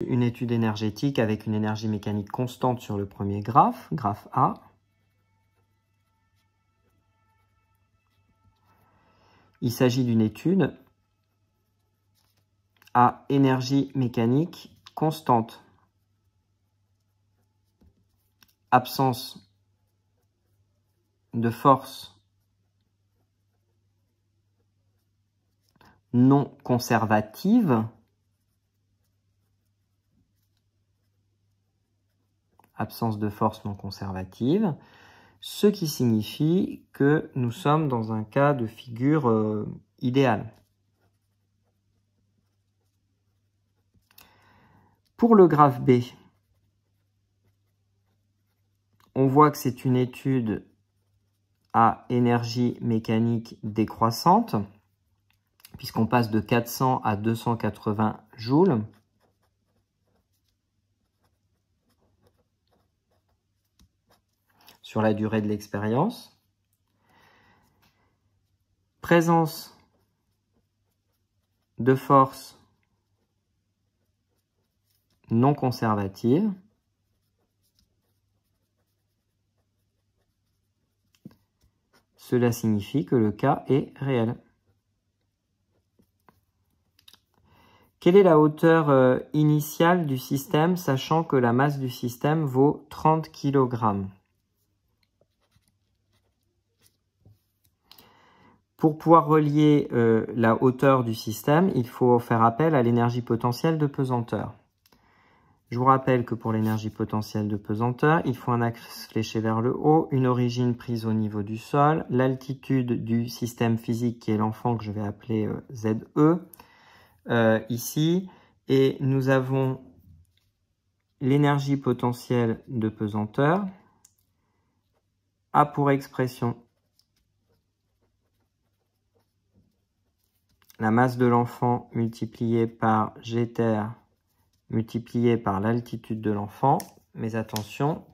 une étude énergétique avec une énergie mécanique constante sur le premier graphe, graphe A. Il s'agit d'une étude à énergie mécanique constante. Absence de force non conservative. Absence de force non conservative, ce qui signifie que nous sommes dans un cas de figure idéal. Pour le graphe B, on voit que c'est une étude à énergie mécanique décroissante, puisqu'on passe de 400 à 280 joules. Sur la durée de l'expérience. Présence de force non conservative. Cela signifie que le cas est réel. Quelle est la hauteur initiale du système, sachant que la masse du système vaut 30 kg? Pour pouvoir relier la hauteur du système, il faut faire appel à l'énergie potentielle de pesanteur. Je vous rappelle que pour l'énergie potentielle de pesanteur, il faut un axe fléché vers le haut, une origine prise au niveau du sol, l'altitude du système physique qui est l'enfant que je vais appeler ZE ici, et nous avons l'énergie potentielle de pesanteur a pour expression la masse de l'enfant multipliée par Gter multipliée par l'altitude de l'enfant. Mais attention,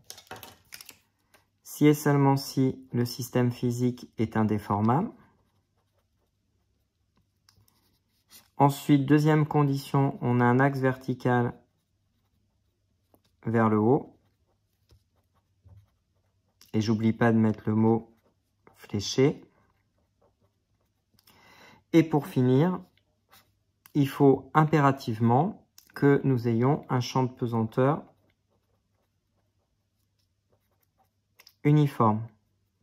si et seulement si le système physique est indéformable. Ensuite, deuxième condition, on a un axe vertical vers le haut. Et j'oublie pas de mettre le mot fléché. Et pour finir, il faut impérativement que nous ayons un champ de pesanteur uniforme.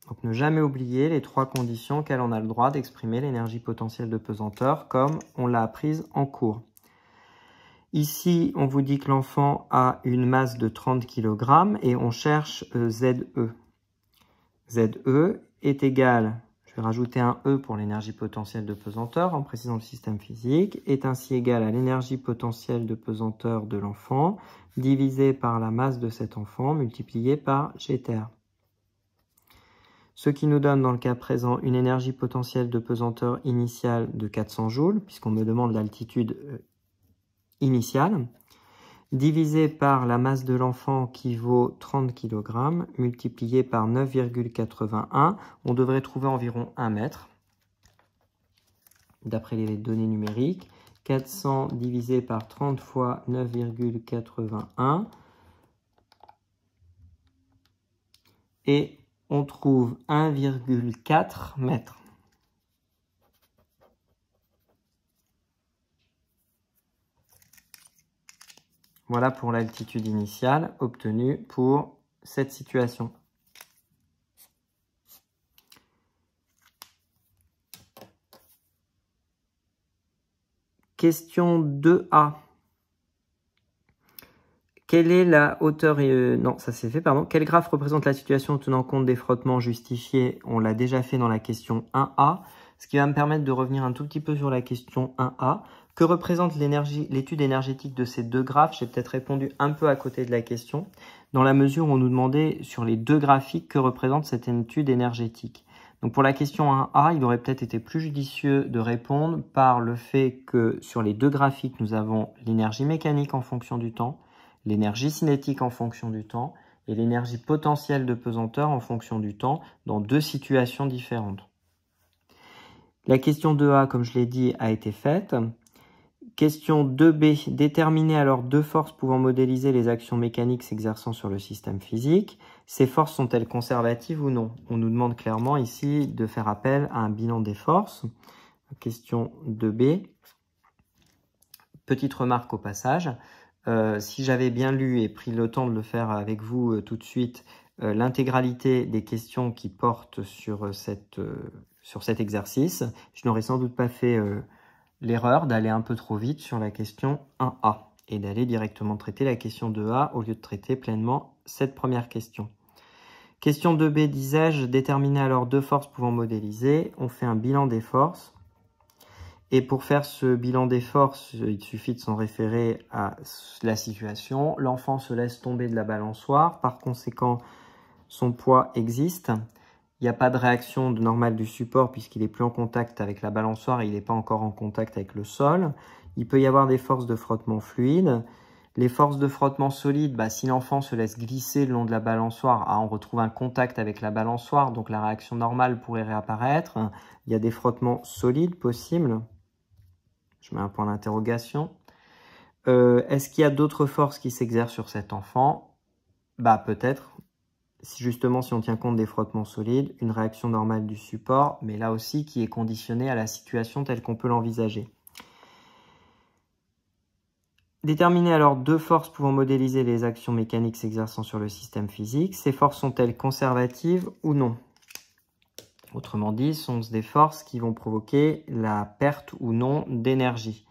Donc ne jamais oublier les trois conditions auxquelles on a le droit d'exprimer l'énergie potentielle de pesanteur comme on l'a apprise en cours. Ici, on vous dit que l'enfant a une masse de 30 kg et on cherche ZE. ZE est égal, je vais rajouter un E pour l'énergie potentielle de pesanteur en précisant le système physique, est ainsi égal à l'énergie potentielle de pesanteur de l'enfant divisé par la masse de cet enfant multiplié par Gter. Ce qui nous donne dans le cas présent une énergie potentielle de pesanteur initiale de 400 joules, puisqu'on me demande l'altitude initiale, divisé par la masse de l'enfant qui vaut 30 kg, multiplié par 9,81, on devrait trouver environ 1 mètre, d'après les données numériques. 400 divisé par 30 fois 9,81, et on trouve 1,4 mètres. Voilà pour l'altitude initiale obtenue pour cette situation. Question 2A. Quelle est la hauteur non, ça c'est fait, pardon. Quel graphe représente la situation tenant compte des frottements justifiés? On l'a déjà fait dans la question 1A, ce qui va me permettre de revenir un tout petit peu sur la question 1A. Que représente l'étude énergétique de ces deux graphes? J'ai peut-être répondu un peu à côté de la question, dans la mesure où on nous demandait sur les deux graphiques que représente cette étude énergétique. Donc pour la question 1A, il aurait peut-être été plus judicieux de répondre par le fait que sur les deux graphiques, nous avons l'énergie mécanique en fonction du temps, l'énergie cinétique en fonction du temps et l'énergie potentielle de pesanteur en fonction du temps dans deux situations différentes. La question 2A, comme je l'ai dit, a été faite. Question 2b. Déterminer alors deux forces pouvant modéliser les actions mécaniques s'exerçant sur le système physique. Ces forces sont-elles conservatives ou non? On nous demande clairement ici de faire appel à un bilan des forces. Question 2b. Petite remarque au passage. Si j'avais bien lu et pris le temps de le faire avec vous tout de suite, l'intégralité des questions qui portent sur cet exercice, je n'aurais sans doute pas fait l'erreur d'aller un peu trop vite sur la question 1A et d'aller directement traiter la question 2A au lieu de traiter pleinement cette première question. Question 2B, disais-je, déterminer alors deux forces pouvant modéliser. On fait un bilan des forces. Et pour faire ce bilan des forces, il suffit de s'en référer à la situation. L'enfant se laisse tomber de la balançoire. Par conséquent, son poids existe. Il n'y a pas de réaction normale du support puisqu'il n'est plus en contact avec la balançoire et il n'est pas encore en contact avec le sol. Il peut y avoir des forces de frottement fluide. Les forces de frottement solide, si l'enfant se laisse glisser le long de la balançoire, on retrouve un contact avec la balançoire, donc la réaction normale pourrait réapparaître. Il y a des frottements solides possibles. Je mets un point d'interrogation. Est-ce qu'il y a d'autres forces qui s'exercent sur cet enfant? Peut-être. Si on tient compte des frottements solides, une réaction normale du support, mais là aussi qui est conditionnée à la situation telle qu'on peut l'envisager. Déterminer alors deux forces pouvant modéliser les actions mécaniques s'exerçant sur le système physique. Ces forces sont-elles conservatives ou non? Autrement dit, sont-ce des forces qui vont provoquer la perte ou non d'énergie?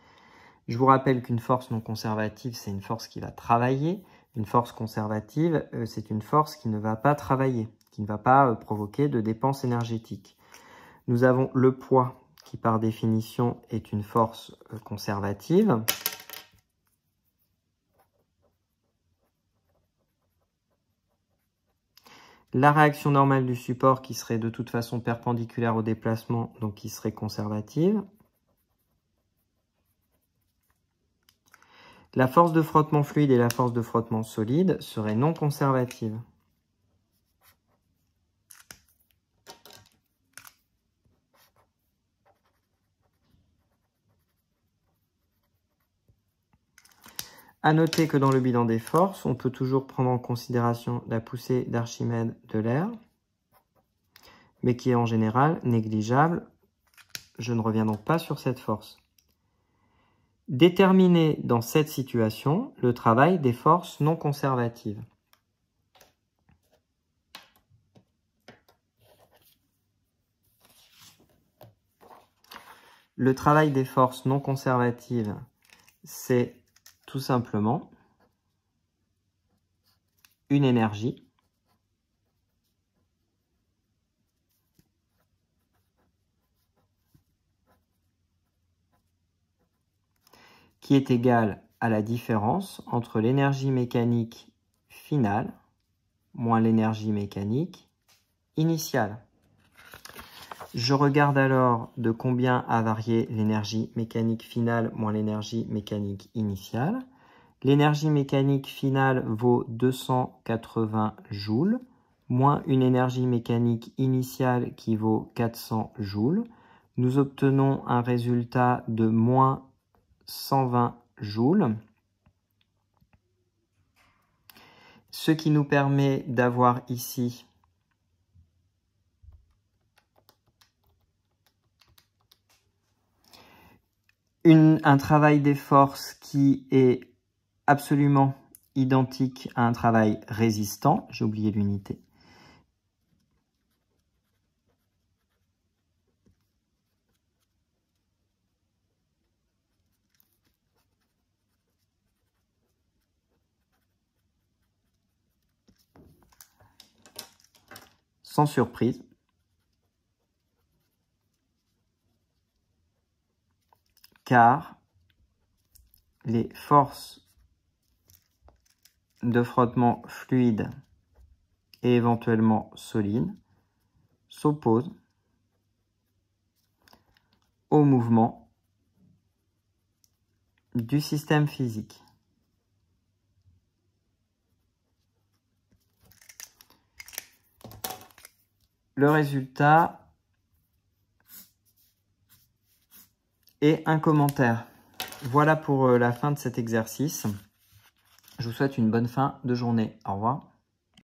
Je vous rappelle qu'une force non conservative, c'est une force qui va travailler. Une force conservative, c'est une force qui ne va pas travailler, qui ne va pas provoquer de dépenses énergétiques. Nous avons le poids, qui par définition est une force conservative. La réaction normale du support qui serait de toute façon perpendiculaire au déplacement, donc qui serait conservative. La force de frottement fluide et la force de frottement solide seraient non conservatives. À noter que dans le bilan des forces, on peut toujours prendre en considération la poussée d'Archimède de l'air, mais qui est en général négligeable. Je ne reviens donc pas sur cette force. Déterminer dans cette situation le travail des forces non conservatives. Le travail des forces non conservatives, c'est tout simplement une énergie qui est égale à la différence entre l'énergie mécanique finale moins l'énergie mécanique initiale. Je regarde alors de combien a varié l'énergie mécanique finale moins l'énergie mécanique initiale. L'énergie mécanique finale vaut 280 joules, moins une énergie mécanique initiale qui vaut 400 joules. Nous obtenons un résultat de moins 120 joules, ce qui nous permet d'avoir ici un travail des forces qui est absolument identique à un travail résistant. J'ai oublié l'unité. Sans surprise, car les forces de frottement fluide et éventuellement solide s'opposent au mouvement du système physique. Le résultat est un commentaire. Voilà pour la fin de cet exercice. Je vous souhaite une bonne fin de journée. Au revoir.